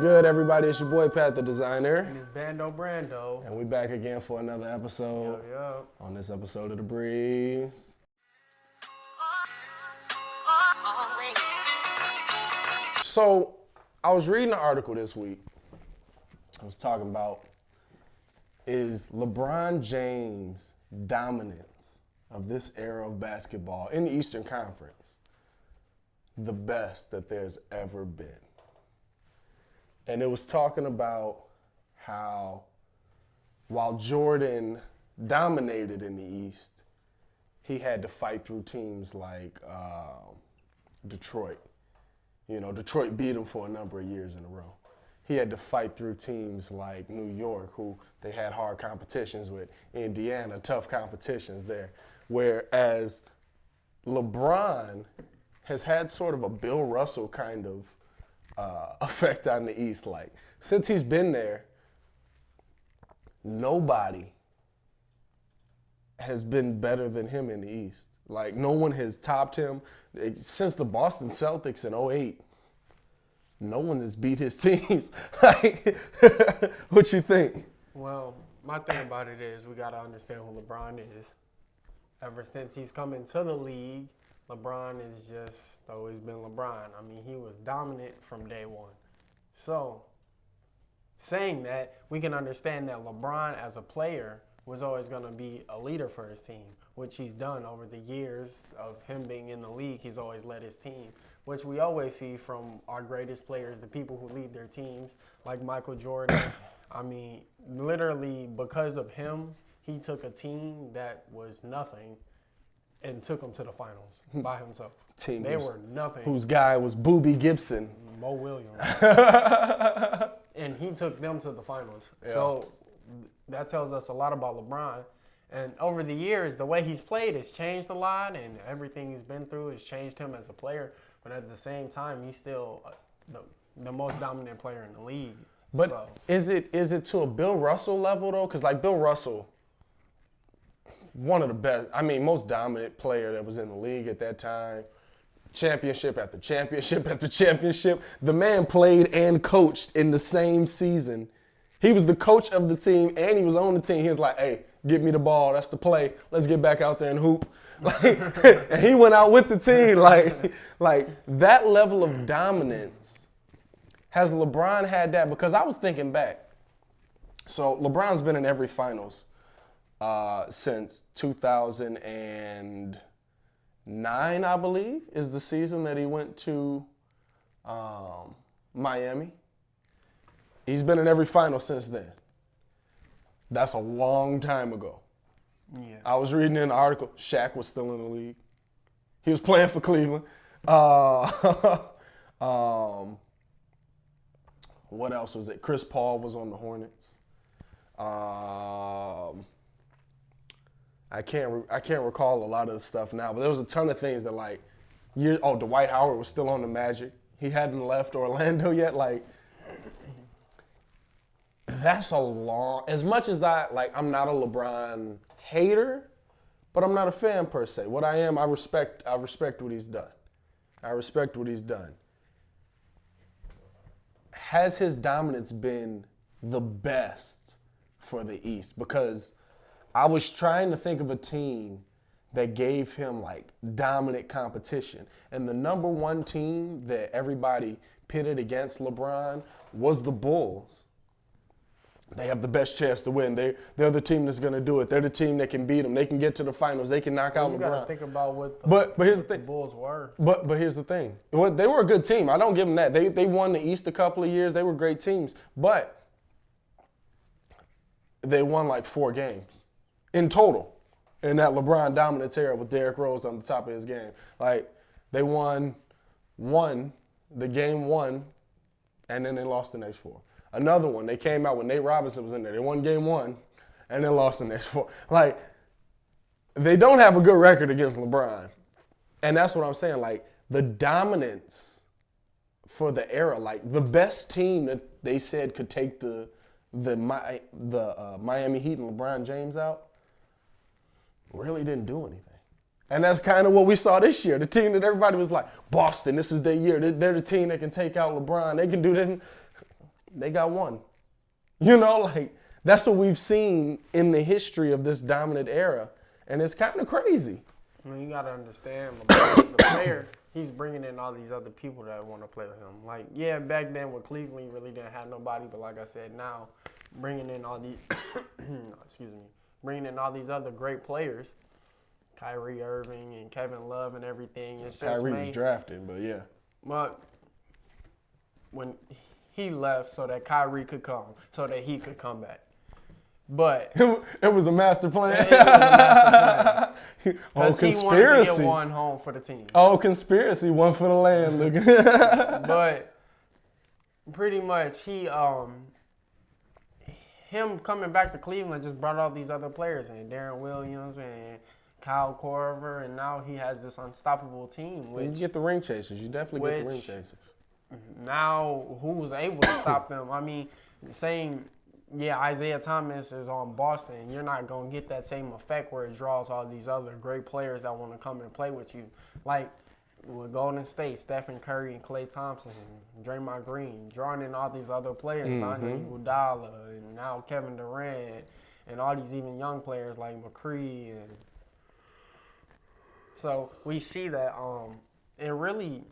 good, everybody? It's your boy Pat the Designer. And it's Bando Brando. And we back again for another episode. On this episode of The Breeze. So, I was reading an article this week. I was talking about, is LeBron James' dominance of this era of basketball in the Eastern Conference the best that there's ever been? And it was talking about how while Jordan dominated in the East, he had to fight through teams like Detroit. You know, Detroit beat him for a number of years in a row. He had to fight through teams like New York, who they had hard competitions with, Indiana, tough competitions there. Whereas LeBron has had sort of a Bill Russell kind of effect on the East. Like, since he's been there, nobody has been better than him in the East. Like, no one has topped him. Since the Boston Celtics in 2008, no one has beat his teams. Like, what you think? Well, my thing about it is we got to understand who LeBron is. Ever since he's come into the league, LeBron has just always been LeBron. I mean, he was dominant from day one. So, saying that, we can understand that LeBron as a player was always going to be a leader for his team, which he's done over the years of him being in the league. He's always led his team, which we always see from our greatest players, the people who lead their teams, like Michael Jordan. I mean, literally because of him, he took a team that was nothing and took them to the finals by himself. They were nothing. Whose guy was Boobie Gibson. Mo Williams. And he took them to the finals. Yeah. So that tells us a lot about LeBron. And over the years, the way he's played has changed a lot, and everything he's been through has changed him as a player. But at the same time, he's still the most dominant player in the league. But so, is it to a Bill Russell level, though? Because, like, Bill Russell, one of the best, I mean, most dominant player that was in the league at that time. Championship after championship after championship. The man played and coached in the same season. He was the coach of the team, and he was on the team. He was like, hey, get me the ball. That's the play. Let's get back out there and hoop. Like, and he went out with the team. Like that level of dominance. Has LeBron had that? Because I was thinking back. So LeBron's been in every finals since 2009, I believe, is the season that he went to Miami. He's been in every final since then. That's a long time ago. Yeah. I was reading in an article, Shaq was still in the league. He was playing for Cleveland. What else was it? Chris Paul was on the Hornets. I can't recall a lot of the stuff now, but there was a ton of things that Dwight Howard was still on the Magic. He hadn't left Orlando yet. Like, that's a long, as much as I'm not a LeBron hater, but I'm not a fan per se. What I am, I respect what he's done. I respect what he's done. Has his dominance been the best for the East? Because I was trying to think of a team that gave him dominant competition. And the number one team that everybody pitted against LeBron was the Bulls. They have the best chance to win. They're the team that's going to do it. They're the team that can beat them. They can get to the finals. They can knock out LeBron. You got to think about what here's the thing. The Bulls were. But here's the thing. They were a good team. I don't give them that. They won the East a couple of years. They were great teams. But they won 4 games in total in that LeBron dominance era with Derrick Rose on the top of his game. They won the game 1, and then they lost the next 4. Another one, they came out when Nate Robinson was in there. They won game 1 and then lost the next 4. They don't have a good record against LeBron. And that's what I'm saying. The dominance for the era, the best team that they said could take the Miami Heat and LeBron James out really didn't do anything. And that's kind of what we saw this year. The team that everybody was like, Boston, this is their year. They're the team that can take out LeBron. They can do this. They got one. You know, like, that's what we've seen in the history of this dominant era. And it's kind of crazy. I mean, you got to understand, LeBron is a player. He's bringing in all these other people that want to play with him. Like, yeah, back then with Cleveland, he really didn't have nobody. But like I said, now bringing in all these, bringing in all these other great players, Kyrie Irving and Kevin Love and everything. It's just Kyrie was drafted, but yeah. But when he left so that Kyrie could come, so that he could come back. But it was a master plan. It was a master plan. Oh, conspiracy. He wanted to get one home for the team. Oh, conspiracy, one for the land. But pretty much him coming back to Cleveland just brought all these other players in, Darren Williams and Kyle Korver, and now he has this unstoppable team. Which, you get the ring chasers. You definitely get the ring chasers. Now, who's able to stop them? I mean, saying, yeah, Isaiah Thomas is on Boston. You're not going to get that same effect where it draws all these other great players that want to come and play with you. Like with Golden State, Stephen Curry and Klay Thompson, Draymond Green, drawing in all these other players, Andre Iguodala, and now Kevin Durant, and all these even young players like McCree. And so we see that it really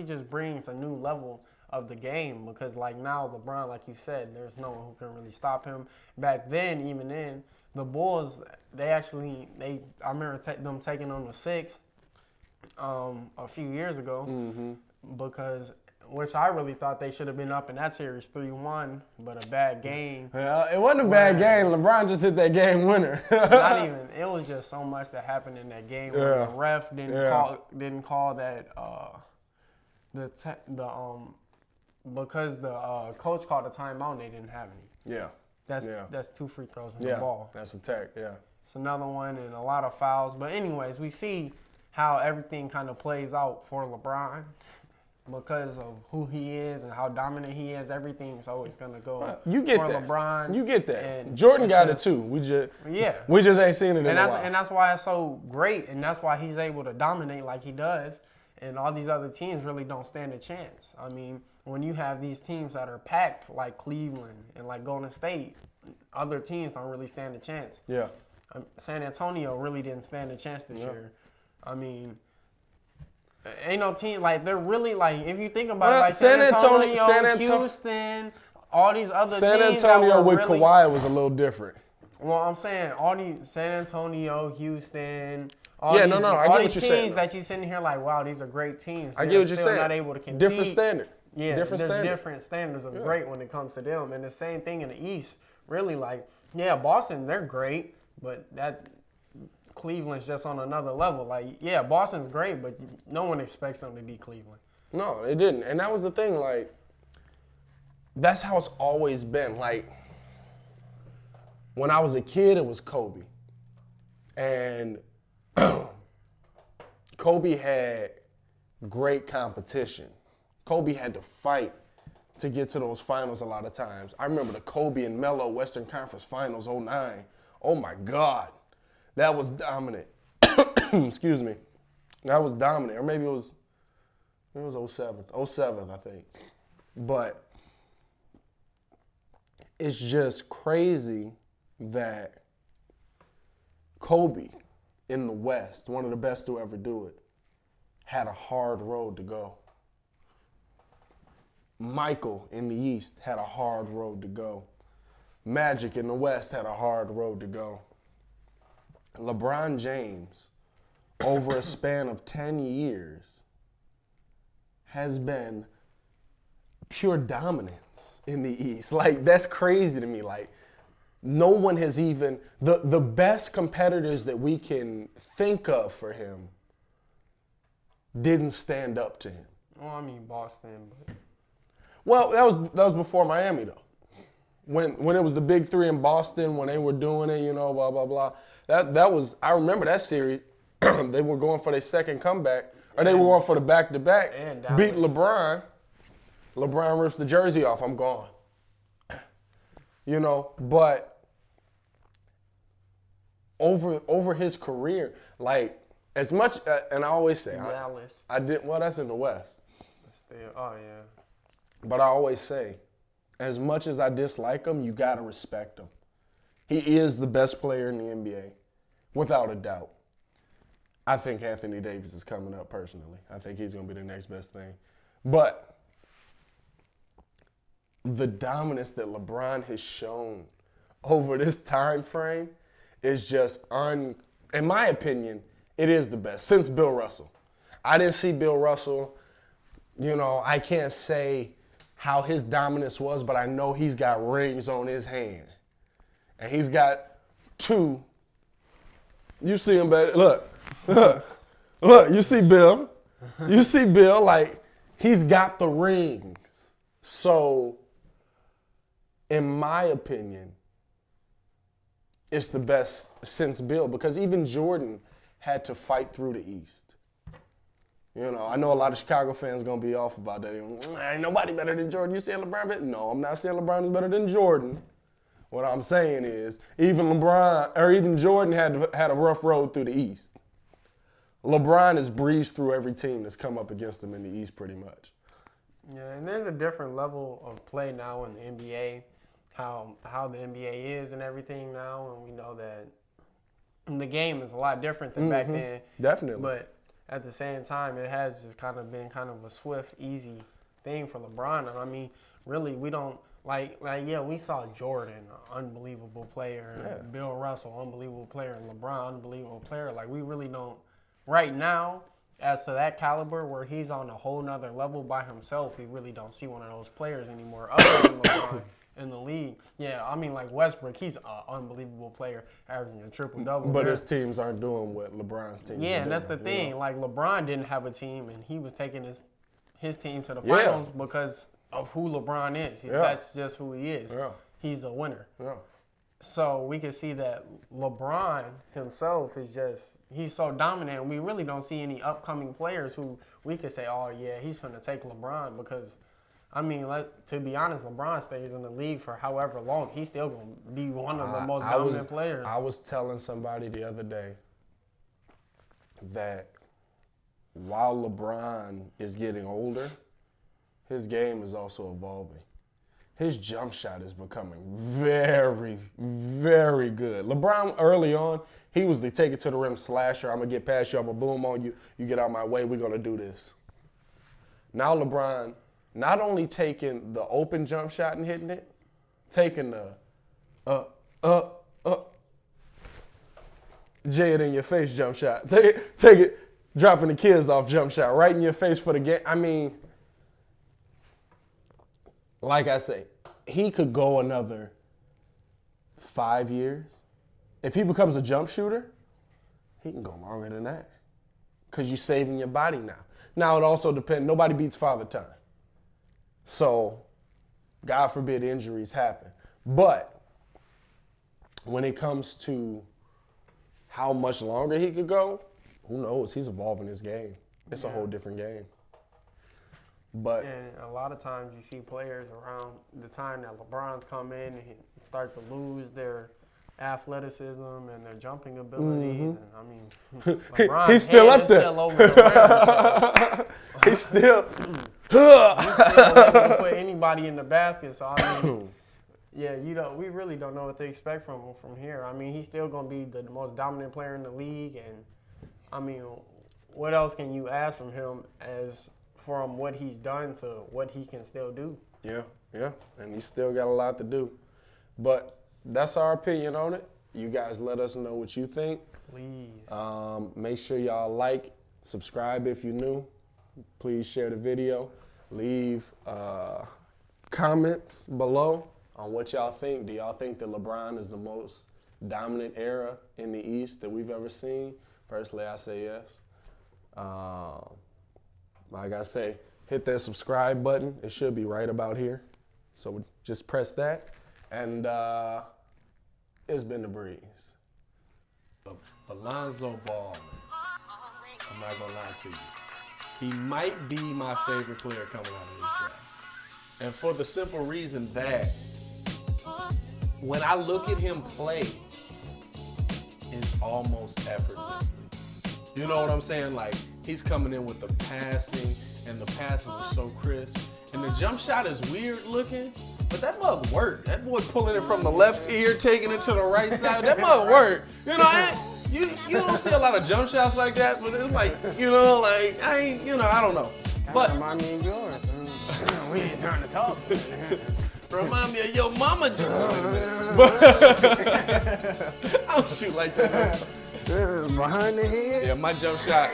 just brings a new level of the game, because like now LeBron, like you said, there's no one who can really stop him. Back then, even then, the Bulls, I remember them taking them to 6 a few years ago, because which I really thought they should have been up in that series 3-1, but a bad game. Yeah, it wasn't a bad game. LeBron just hit that game winner. Not even. It was just so much that happened in that game where the ref didn't call that because the coach called a timeout and they didn't have any. Yeah. That's 2 free throws in the ball. That's a tech, yeah. It's another one and a lot of fouls. But anyways, we see how everything kind of plays out for LeBron. Because of who he is and how dominant he is, everything's always gonna go for LeBron. You get that. And Jordan got it too. We just ain't seen it in a while. And that's why it's so great, and that's why he's able to dominate like he does. And all these other teams really don't stand a chance. I mean, when you have these teams that are packed like Cleveland and like Golden State, other teams don't really stand a chance. Yeah. San Antonio really didn't stand a chance this year. I mean, ain't no team, like, they're really, like, if you think about it, like San Antonio, Houston, all these other San teams. San Antonio with really, Kawhi was a little different. Well, I'm saying all these San Antonio, Houston, I get what you're saying. Teams that you're sitting here like, wow, these are great teams. I get what you're saying. Not able to compete. Different standard. Yeah, there's different standards of great when it comes to them. And the same thing in the East, really, like, yeah, Boston, they're great, but that Cleveland's just on another level. Like, yeah, Boston's great, but no one expects them to beat Cleveland. No, it didn't. And that was the thing, like, that's how it's always been. Like, when I was a kid, it was Kobe. And Kobe had great competition. Kobe had to fight to get to those finals a lot of times. I remember the Kobe and Melo Western Conference Finals 09. Oh, my God. That was dominant. Excuse me. That was dominant. Or maybe it was 07. 07, I think. But it's just crazy that Kobe in the West, one of the best to ever do it, had a hard road to go. Michael in the East had a hard road to go. Magic in the West had a hard road to go. LeBron James, over a span of 10 years, has been pure dominance in the East. Like, that's crazy to me. Like, no one has even, the best competitors that we can think of for him didn't stand up to him. Well, I mean, Boston. But... Well, that was before Miami, though. When it was the big three in Boston, when they were doing it, you know, blah, blah, blah. That was, I remember that series. They were going for their second comeback, or they were going for the back-to-back. Beat LeBron. LeBron rips the jersey off. I'm gone. You know, but over his career, like, as much, and I always say, Dallas. I did, well, that's in the West. Still, oh, yeah. But I always say, as much as I dislike him, you got to respect him. He is the best player in the NBA, without a doubt. I think Anthony Davis is coming up personally. I think he's going to be the next best thing. But the dominance that LeBron has shown over this time frame is just in my opinion, it is the best since Bill Russell. I didn't see Bill Russell. I can't say how his dominance was, but I know he's got rings on his hand. And he's got 2. You see him better. Look, you see Bill. You see Bill, like, he's got the rings. So, in my opinion, it's the best since Bill, because even Jordan had to fight through the East. I know a lot of Chicago fans going to be off about that. Ain't nobody better than Jordan. You saying LeBron? No, I'm not saying LeBron is better than Jordan. What I'm saying is, even Jordan had a rough road through the East. LeBron has breezed through every team that's come up against him in the East pretty much. Yeah, and there's a different level of play now in the NBA, how the NBA is and everything now, and we know that the game is a lot different than back then. Definitely. But at the same time, it has just kind of been kind of a swift, easy thing for LeBron. And I mean, really, we don't we saw Jordan, an unbelievable player, and Bill Russell, unbelievable player, and LeBron, unbelievable player. Like, we really don't, right now, as to that caliber where he's on a whole nother level by himself, we really don't see one of those players anymore other than LeBron in the league. Yeah, I mean, like Westbrook, he's an unbelievable player, averaging a triple-double. But his teams aren't doing what LeBron's teams are doing. And that's the thing. Like, LeBron didn't have a team, and he was taking his team to the finals because of who LeBron is. That's just who he is. Yeah. He's a winner. Yeah. So we can see that LeBron himself is just, he's so dominant, and we really don't see any upcoming players who we could say, oh, yeah, he's going to take LeBron because, I mean, to be honest, LeBron stays in the league for however long. He's still going to be one of the most dominant players. I was telling somebody the other day that while LeBron is getting older, his game is also evolving. His jump shot is becoming very, very good. LeBron, early on, he was the take it to the rim slasher. I'm going to get past you. I'm going to boom on you. You get out my way. We're going to do this. Now LeBron, not only taking the open jump shot and hitting it, taking the Jay it in your face jump shot. Take it, dropping the kids off jump shot right in your face for the game. I mean, like I say, he could go another 5 years. If he becomes a jump shooter, he can go longer than that because you're saving your body now. Now, it also depends. Nobody beats Father Time. So, God forbid injuries happen. But when it comes to how much longer he could go, who knows? He's evolving his game. It's a whole different game. But and a lot of times you see players around the time that LeBron's come in and start to lose their athleticism and their jumping abilities. And I mean, LeBron's he's still up there. Still over the rim, he's still. He's still able to put anybody in the basket. So I mean, we really don't know what to expect from him from here. I mean, he's still going to be the most dominant player in the league, and I mean, what else can you ask from him from what he's done to what he can still do? Yeah, and he's still got a lot to do. But that's our opinion on it. You guys let us know what you think. Please. Make sure y'all like, subscribe if you're new. Please share the video. Leave comments below on what y'all think. Do y'all think that LeBron is the most dominant era in the East that we've ever seen? Personally, I say yes. Like I say, hit that subscribe button. It should be right about here. So just press that. And it's been the breeze. Alonzo Ball, I'm not going to lie to you. He might be my favorite player coming out of this draft. And for the simple reason that when I look at him play, it's almost effortlessly. You know what I'm saying? Like, He's coming in with the passing, and the passes are so crisp. And the jump shot is weird looking, but that mug worked. That boy pulling it from the left ear, taking it to the right side. That mug worked. You know, you don't see a lot of jump shots like that, but it's like, you know, like, I don't know. But remind me of yours. We ain't trying to talk. remind me of your mama jump. But I don't shoot like that. Behind the head. Yeah, my jump shot,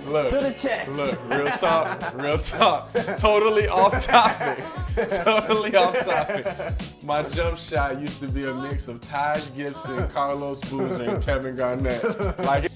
look. To the chest. Look, real talk. Totally off topic. Totally off topic. My jump shot used to be a mix of Taj Gibson, Carlos Boozer, and Kevin Garnett. Like,